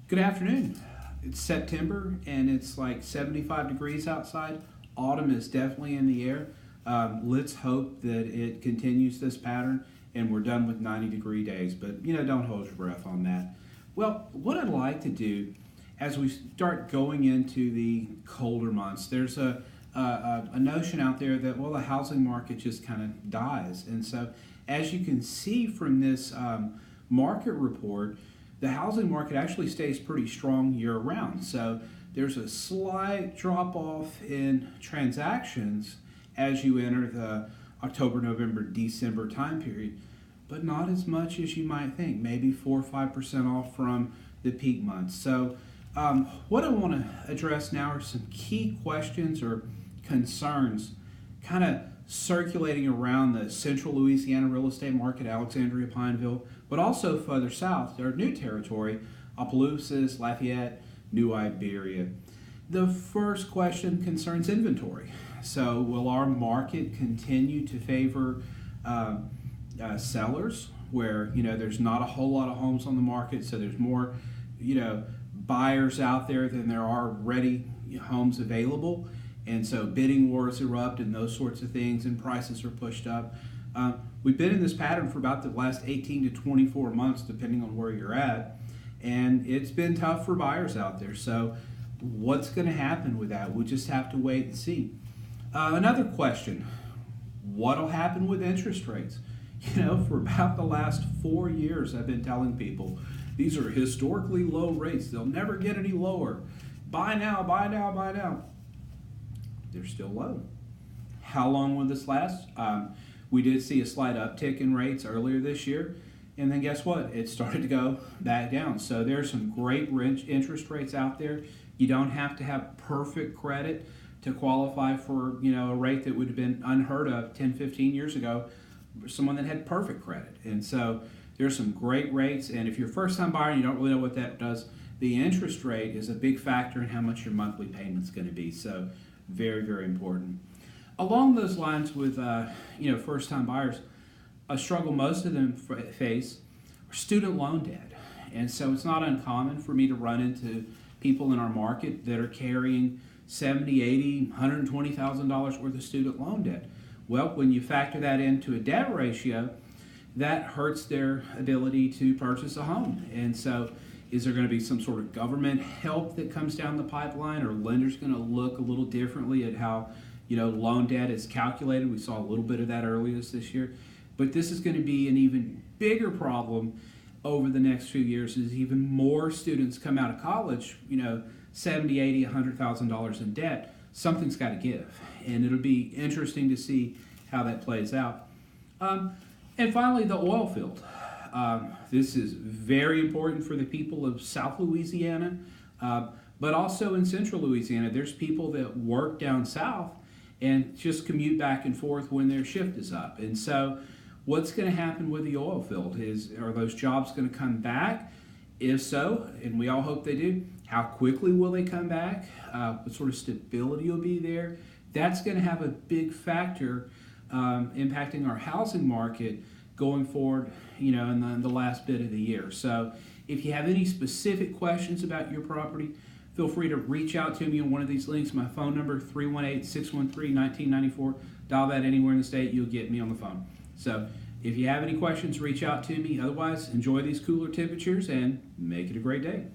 Good afternoon. It's September and it's like 75 degrees outside. Autumn is definitely in the air. Let's hope that it continues this pattern and we're done with 90-degree days. But, don't hold your breath on that. Well, what I'd like to do as we start going into the colder months, there's a notion out there that, well, the housing market just kind of dies. And so, as you can see from this market report, the housing market actually stays pretty strong year round. So there's a slight drop off in transactions as you enter the October, November, December time period, but not as much as you might think, maybe 4 or 5% off from the peak months. So what I want to address now are some key questions or concerns kind of circulating around the central Louisiana real estate market, Alexandria, Pineville, but also further south, our new territory, Opelousas, Lafayette, New Iberia. The first question concerns inventory. So will our market continue to favor sellers where, there's not a whole lot of homes on the market, so there's more, buyers out there than there are ready homes available? And so bidding wars erupt and those sorts of things, and prices are pushed up. We've been in this pattern for about the last 18 to 24 months, depending on where you're at. And it's been tough for buyers out there. So what's going to happen with that? We'll just have to wait and see. Another question, what'll happen with interest rates? For about the last 4 years, I've been telling people, these are historically low rates. They'll never get any lower. Buy now, buy now, buy now. They're still low. How long will this last? We did see a slight uptick in rates earlier this year, and then guess what? It started to go back down. So there's some great interest rates out there. You don't have to have perfect credit to qualify for a rate that would have been unheard of 10, 15 years ago for someone that had perfect credit. And so there's some great rates, and if you're a first-time buyer and you don't really know what that does, the interest rate is a big factor in how much your monthly payment's going to be. So very, very important. Along those lines with, first-time buyers, a struggle most of them face are student loan debt. And so it's not uncommon for me to run into people in our market that are carrying $70,000, $80,000, $120,000 worth of student loan debt. Well, when you factor that into a debt ratio, that hurts their ability to purchase a home. And so is there going to be some sort of government help that comes down the pipeline, or lenders going to look a little differently at how loan debt is calculated? We saw a little bit of that earlier this year. But this is going to be an even bigger problem over the next few years as even more students come out of college, $70,000, $80,000, $100,000 in debt. Something's got to give. And it'll be interesting to see how that plays out. And finally, the oil field. This is very important for the people of South Louisiana, but also in Central Louisiana. There's people that work down south and just commute back and forth when their shift is up. And so what's going to happen with the oil field? Are those jobs going to come back? If so, and we all hope they do, how quickly will they come back? What sort of stability will be there? That's going to have a big factor impacting our housing market going forward, in the last bit of the year. So if you have any specific questions about your property, feel free to reach out to me on one of these links. My phone number, 318-613-1994. Dial that anywhere in the state, you'll get me on the phone. So if you have any questions, reach out to me. Otherwise, enjoy these cooler temperatures and make it a great day.